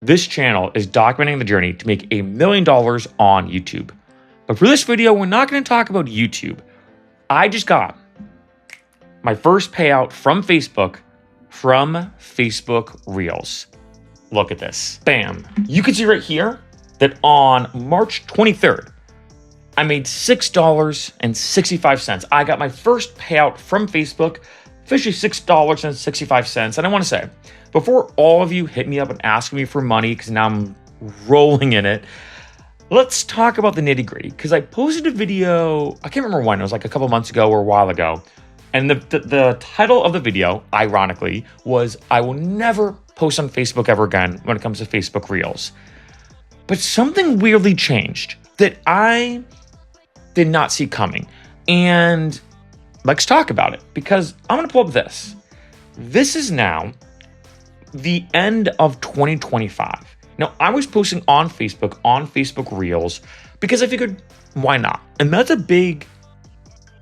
This channel is documenting the journey to make $1 million on YouTube. But for this video, we're not going to talk about YouTube. I just got my first payout from Facebook Reels. Look at this. Bam. You can see right here that on March 23rd, I made $6.65. I got my first payout from Facebook, officially $6.65. And I want to say, before all of you hit me up and ask me for money, because now I'm rolling in it, let's talk about the nitty gritty. Because I posted a video, I can't remember when, it was like a couple months ago or a while ago. And the title of the video, ironically, was I will never post on Facebook ever again when it comes to Facebook Reels. But something weirdly changed that I did not see coming. And let's talk about it, because I'm going to pull up this. This is now the end of 2025. Now, I was posting on Facebook Reels, because I figured, why not? And that's a big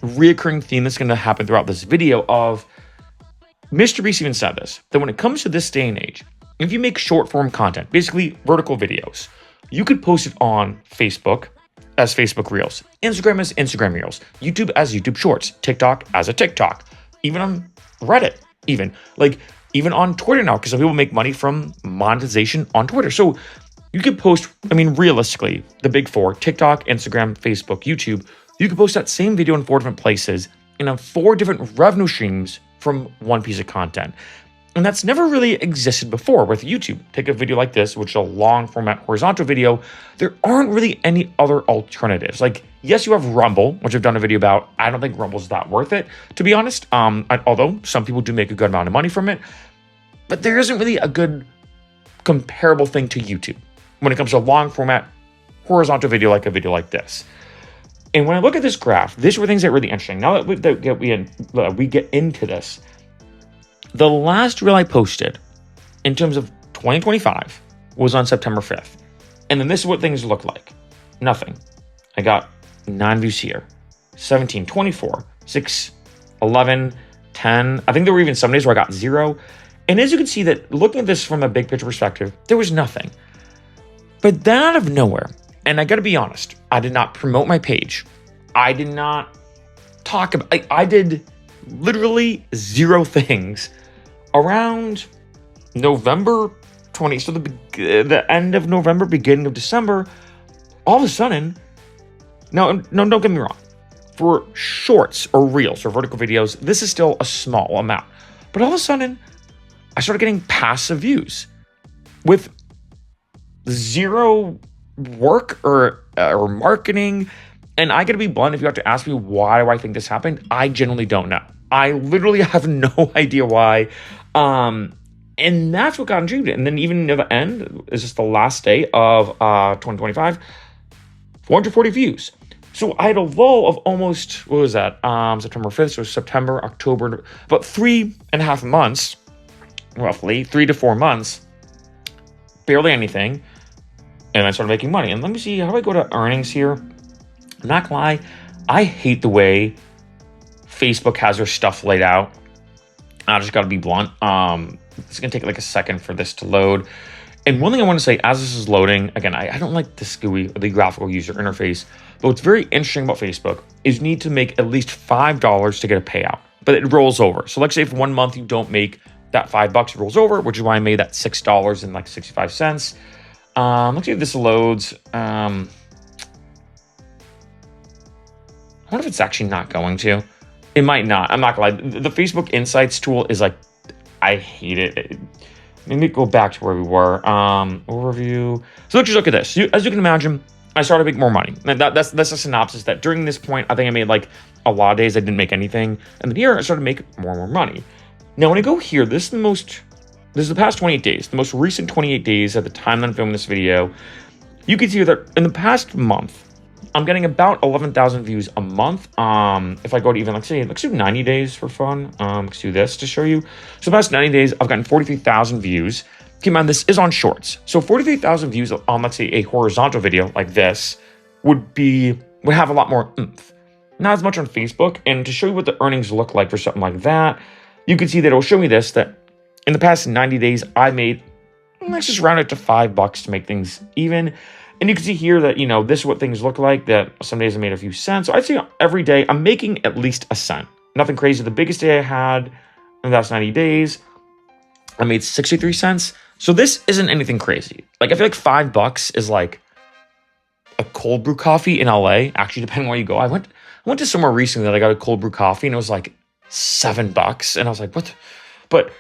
reoccurring theme that's going to happen throughout this video of, Mr. Beast even said this, that when it comes to this day and age, if you make short form content, basically vertical videos, you could post it on Facebook as Facebook Reels, Instagram as Instagram Reels, YouTube as YouTube Shorts, TikTok as a TikTok, even on Reddit, even on Twitter now, because some people make money from monetization on Twitter. So you could post, realistically, the big four, TikTok, Instagram, Facebook, YouTube, you could post that same video in 4 different places and have 4 different revenue streams from one piece of content. And that's never really existed before with YouTube. Take a video like this, which is a long format horizontal video. There aren't really any other alternatives. Like, yes, you have Rumble, which I've done a video about. I don't think Rumble's that worth it, to be honest. Although some people do make a good amount of money from it. But there isn't really a good comparable thing to YouTube when it comes to a long format horizontal video like a video like this. And when I look at this graph, these were things that are really interesting. Now that we get into this, the last reel I posted in terms of 2025 was on September 5th. And then this is what things look like. Nothing. I got 9 views here, 17, 24, 6, 11, 10. I think there were even some days where I got 0. And as you can see that looking at this from a big picture perspective, there was nothing. But then out of nowhere, and I gotta be honest, I did not promote my page. I did not talk about, I did literally 0 things around November 20, so the end of November, beginning of December. All of a sudden, no, don't get me wrong. For shorts or reels or vertical videos, this is still a small amount. But all of a sudden, I started getting passive views with 0 work or marketing. And I gotta be blunt, if you have to ask me why do I think this happened, I genuinely don't know. I literally have no idea why. And that's what got achieved. And then even near the end, is just the last day of 2025, 440 views. So I had a lull of almost, what was that? September 5th, so September, October, about 3.5 months, roughly 3 to 4 months, barely anything. And I started making money. And let me see, how do I go to earnings here? I'm not gonna lie, I hate the way Facebook has their stuff laid out. I just gotta be blunt. It's gonna take like a second for this to load. And one thing I want to say as this is loading, again, I don't like the GUI, the graphical user interface, but what's very interesting about Facebook is you need to make at least $5 to get a payout, but it rolls over. So let's say if 1 month you don't make that $5, it rolls over, which is why I made that $6.65. Let's see if this loads. I wonder if it's actually not going to. It might not. I'm not gonna lie. The Facebook Insights tool is like, I hate it. Let me go back to where we were. Overview. So let's just look at this. As you can imagine, I started to make more money. And that's a synopsis that during this point, I think I made like a lot of days I didn't make anything. And then here I started to make more and more money. Now, when I go here, this is the past 28 days, the most recent 28 days at the time that I'm filming this video. You can see that in the past month, I'm getting about 11,000 views a month. If I go to even, let's do 90 days for fun. Let's do this to show you. So the past 90 days, I've gotten 43,000 views. Keep in mind, this is on shorts. So 43,000 views on, let's say, a horizontal video like this would have a lot more oomph. Not as much on Facebook. And to show you what the earnings look like for something like that, you can see that it'll show me this, that in the past 90 days, I made let's just round it to $5 to make things even. And you can see here that, this is what things look like, that some days I made a few cents. So I'd say every day I'm making at least a cent. Nothing crazy. The biggest day I had in the last 90 days, I made 63 cents. So this isn't anything crazy. Like, I feel like $5 is like a cold brew coffee in LA. Actually, depending on where you go. I went to somewhere recently that I got a cold brew coffee and it was like $7. And I was like, what? But,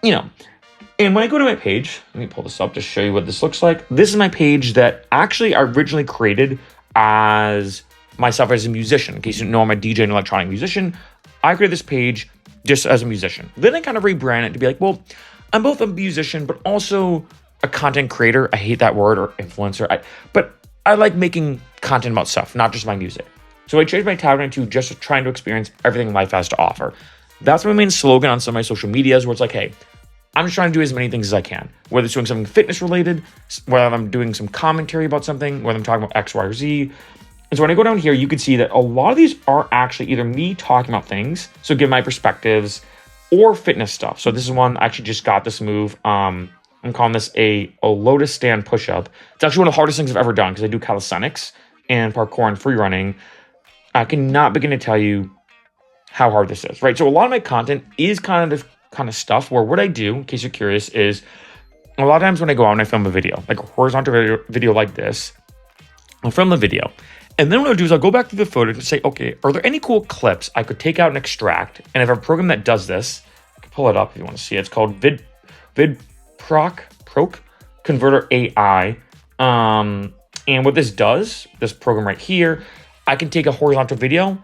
and when I go to my page, let me pull this up to show you what this looks like. This is my page that actually I originally created as myself as a musician. In case you know, I'm a DJ and electronic musician. I created this page just as a musician. Then I kind of rebranded it to be like, well, I'm both a musician, but also a content creator. I hate that word, or influencer. But I like making content about stuff, not just my music. So I changed my tagline to just trying to experience everything life has to offer. That's my main slogan on some of my social medias, where it's like, hey, I'm just trying to do as many things as I can, whether it's doing something fitness related, whether I'm doing some commentary about something, whether I'm talking about X, Y, or Z. And so when I go down here, you can see that a lot of these are actually either me talking about things, so give my perspectives, or fitness stuff. So this is one, I actually just got this move. I'm calling this a lotus stand push-up. It's actually one of the hardest things I've ever done because I do calisthenics and parkour and free running. I cannot begin to tell you how hard this is, right? So a lot of my content is kind of stuff where what I do, in case you're curious, is a lot of times when I go out and I film a video, like a horizontal video like this, I'll film the video. And then what I'll do is I'll go back to the footage and say, okay, are there any cool clips I could take out and extract? And if I have a program that does this, I can pull it up if you want to see it. It's called VidProc Converter AI. And what this does, this program right here, I can take a horizontal video,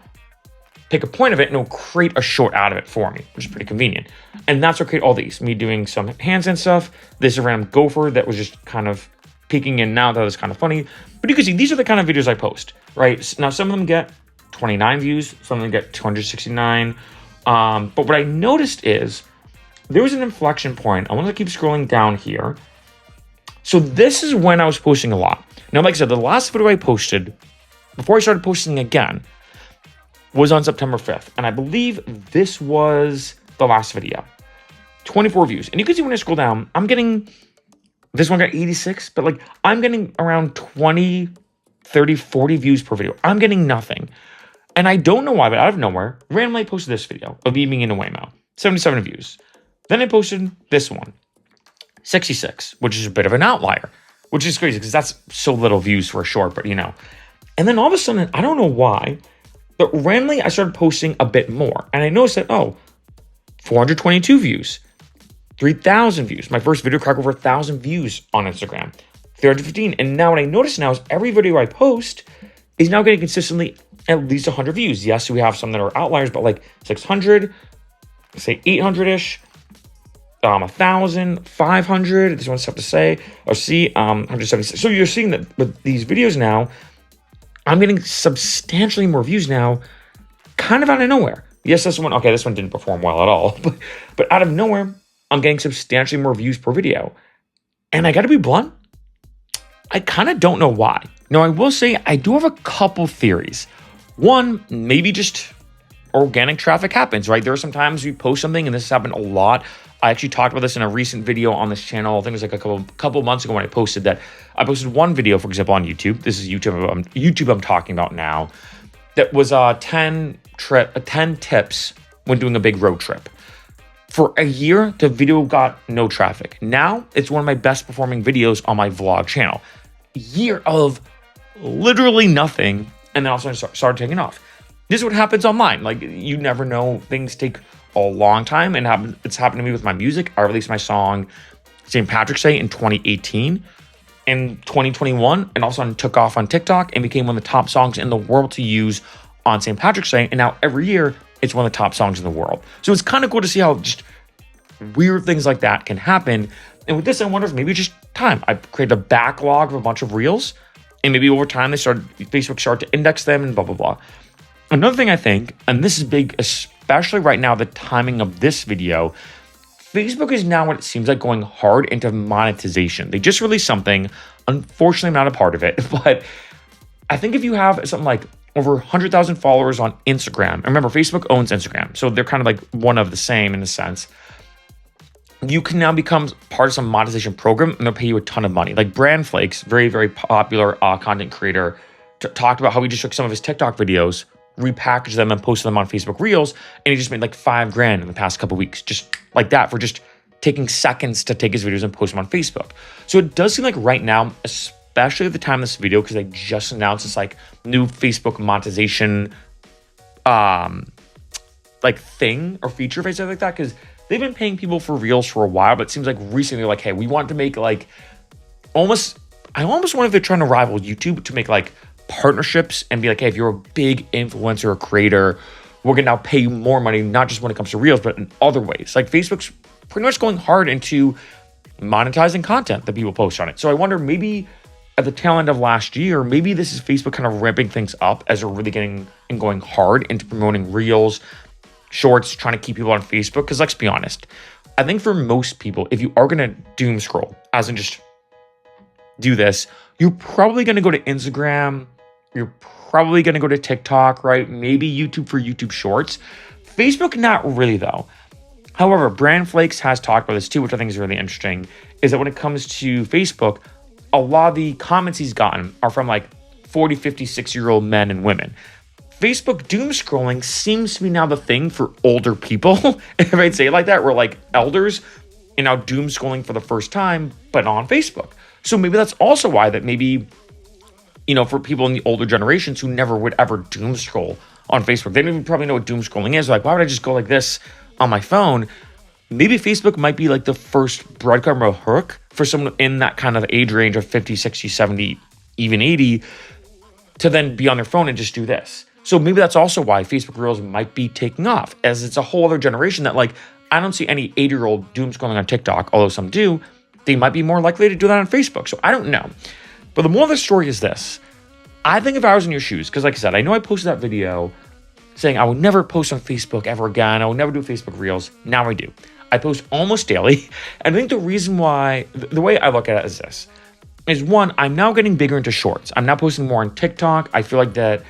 pick a point of it, and it'll create a short out of it for me, which is pretty convenient. And that's what create all these. Me doing some handstand stuff. This is a random gopher that was just kind of peeking in now. That was kind of funny. But you can see these are the kind of videos I post, right? Now, some of them get 29 views. Some of them get 269. But what I noticed is there was an inflection point. I want to keep scrolling down here. So this is when I was posting a lot. Now, like I said, the last video I posted, before I started posting again, was on September 5th. And I believe this was the last video. 24 views. And you can see when I scroll down, I'm getting, this one got 86, but like I'm getting around 20, 30, 40 views per video. I'm getting nothing. And I don't know why, but out of nowhere, randomly I posted this video of me being in a Waymo. 77 views. Then I posted this one. 66, which is a bit of an outlier, which is crazy because that's so little views for a short, but And then all of a sudden, I don't know why, but randomly I started posting a bit more. And I noticed that, 422 views, 3,000 views. My first video cracked over 1,000 views on Instagram, 315. And now what I notice now is every video I post is now getting consistently at least 100 views. Yes, we have some that are outliers, but like 600, say 800-ish, 1,000, 500. This one's tough to say or see. 176. So you're seeing that with these videos now, I'm getting substantially more views now, kind of out of nowhere. Yes, this one didn't perform well at all, but out of nowhere, I'm getting substantially more views per video. And I got to be blunt, I kind of don't know why. Now, I will say I do have a couple theories. One, maybe just organic traffic happens, right? There are some times we post something, and this has happened a lot. I actually talked about this in a recent video on this channel. I think it was like a couple months ago when I posted that. I posted one video, for example, on YouTube. This is YouTube I'm talking about now. That was 10 tips when doing a big road trip. For a year, the video got no traffic. Now, it's one of my best performing videos on my vlog channel. Year of literally nothing, and then all of a sudden started taking off. This is what happens online. Like, you never know. Things take a long time, and it's happened to me with my music. I released my song St. Patrick's Day in 2018. In 2021, and all of a sudden took off on TikTok and became one of the top songs in the world to use on St. Patrick's Day. And now every year, it's one of the top songs in the world. So it's kind of cool to see how just weird things like that can happen. And with this, I wonder if maybe just time. I created a backlog of a bunch of reels, and maybe over time, Facebook started to index them and blah, blah, blah. Another thing I think, and this is big, especially right now, the timing of this video, Facebook is now what it seems like going hard into monetization. They just released something. Unfortunately, I'm not a part of it, but I think if you have something like over 100,000 followers on Instagram, and remember, Facebook owns Instagram, so they're kind of like one of the same in a sense. You can now become part of some monetization program and they'll pay you a ton of money. Like Brand Flakes, very, very popular content creator, talked about how he just took some of his TikTok videos, repackaged them and posted them on Facebook Reels, and he just made like $5,000 in the past couple of weeks, just like that, for just taking seconds to take his videos and post them on Facebook. So it does seem like right now, especially at the time of this video, because they just announced this like new Facebook monetization like thing or feature, if I say it like that, because they've been paying people for Reels for a while, but it seems like recently they're like, hey, we want to make like I almost wonder if they're trying to rival YouTube to make like partnerships and be like, hey, if you're a big influencer or creator, we're gonna now pay you more money, not just when it comes to Reels, but in other ways. Like Facebook's pretty much going hard into monetizing content that people post on it. So I wonder, maybe at the tail end of last year, maybe this is Facebook kind of ramping things up as they're really getting and going hard into promoting Reels, Shorts, trying to keep people on Facebook. Because let's be honest, I think for most people, if you are gonna doom scroll, as in just do this, you're probably gonna go to Instagram, you're probably gonna go to TikTok, right? Maybe YouTube for YouTube Shorts. Facebook, not really though. However, Brand Flakes has talked about this too, which I think is really interesting, is that when it comes to Facebook, a lot of the comments he's gotten are from like 40, 50, 60-year-old men and women. Facebook doom scrolling seems to be now the thing for older people, if I'd say it like that, where like elders are now doom scrolling for the first time, but on Facebook. So maybe that's also why that maybe, you know, for people in the older generations who never would ever doom scroll on Facebook, they don't even probably know what doom scrolling is. They're like, why would I just go like this on my phone? Maybe Facebook might be like the first breadcrumb or hook for someone in that kind of age range of 50, 60, 70, even 80 to then be on their phone and just do this. So maybe that's also why Facebook Reels might be taking off, as it's a whole other generation that like, I don't see any 80-year-old doom scrolling on TikTok, although some do. They might be more likely to do that on Facebook. So I don't know. But the moral of the story is this. I think if I was in your shoes, because like I said, I know I posted that video saying I would never post on Facebook ever again. I would never do Facebook Reels. Now I do. I post almost daily. And I think the reason why, the way I look at it is this, is one, I'm now getting bigger into Shorts. I'm now posting more on TikTok. I feel like that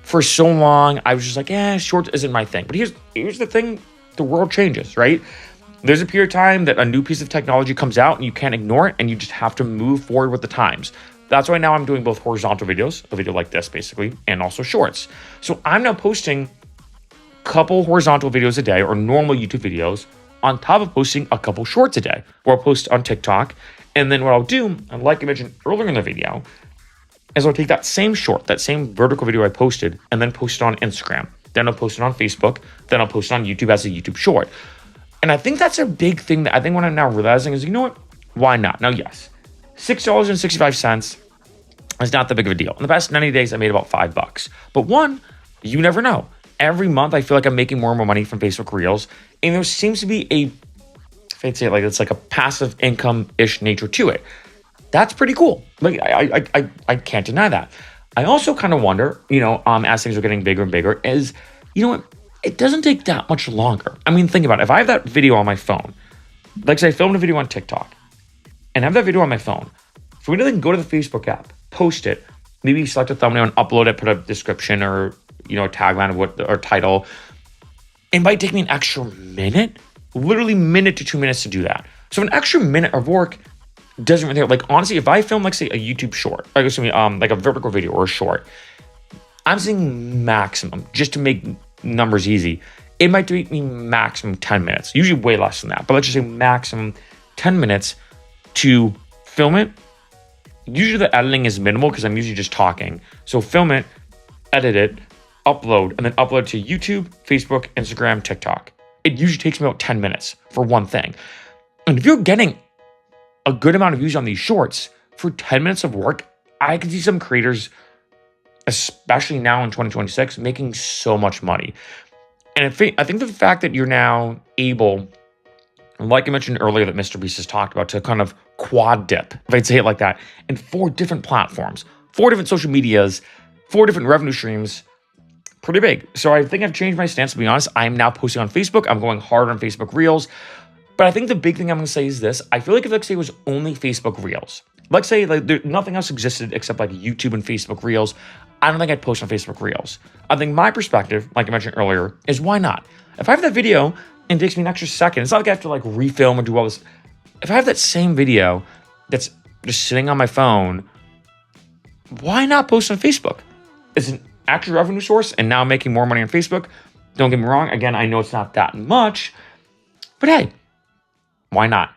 for so long, I was just like, Shorts isn't my thing. But here's the thing, the world changes, right? There's a period of time that a new piece of technology comes out and you can't ignore it and you just have to move forward with the times. That's why now I'm doing both horizontal videos, a video like this basically, and also Shorts. So I'm now posting a couple horizontal videos a day or normal YouTube videos on top of posting a couple Shorts a day, or I'll post on TikTok. And then what I'll do, and like I mentioned earlier in the video, is I'll take that same short, that same vertical video I posted, and then post it on Instagram. Then I'll post it on Facebook. Then I'll post it on YouTube as a YouTube short. And I think that's a big thing that I think what I'm now realizing is, you know what? Why not? Now, yes, $6.65 is not that big of a deal. In the past 90 days, I made about $5. But one, you never know. Every month, I feel like I'm making more and more money from Facebook Reels. And there seems to be if I'd say it like it's like a passive income-ish nature to it. That's pretty cool. Like I can't deny that. I also kind of wonder, you know, as things are getting bigger and bigger, is, you know what? It doesn't take that much longer. I mean, think about it. If I have that video on my phone, like say I filmed a video on TikTok, and have that video on my phone, for me to then go to the Facebook app, post it, maybe select a thumbnail and upload it, put a description or, you know, a tagline of what or title, it might take me an extra minute, literally minute to 2 minutes to do that. So an extra minute of work doesn't really, like, honestly, if I film, like, say, a YouTube short, like, like a vertical video or a short, I'm saying maximum, just to make numbers easy, it might take me maximum 10 minutes, usually way less than that, but let's just say maximum 10 minutes to film it. Usually the editing is minimal because I'm usually just talking. So film it, edit it, upload, and then upload to YouTube, Facebook, Instagram, TikTok. It usually takes me about 10 minutes for one thing. And if you're getting a good amount of views on these shorts for 10 minutes of work, I can see some creators, especially now in 2026, making so much money. And I think the fact that you're now able, like I mentioned earlier, that Mr. Beast has talked about, to kind of quad dip, if I'd say it like that, in 4 different platforms, 4 different social medias, 4 different revenue streams, pretty big. So I think I've changed my stance, to be honest. I'm now posting on Facebook. I'm going hard on Facebook Reels. But I think the big thing I'm going to say is this. I feel like if, let's say, it was only Facebook Reels, let's say like nothing else existed except like YouTube and Facebook Reels, I don't think I'd post on Facebook Reels. I think my perspective, like I mentioned earlier, is why not? If I have that video and it takes me an extra second, it's not like I have to like refilm and do all this if I have that same video that's just sitting on my phone, why not post on Facebook? It's an actual revenue source, and now I'm making more money on Facebook. Don't get me wrong. Again, I know it's not that much, but hey, why not?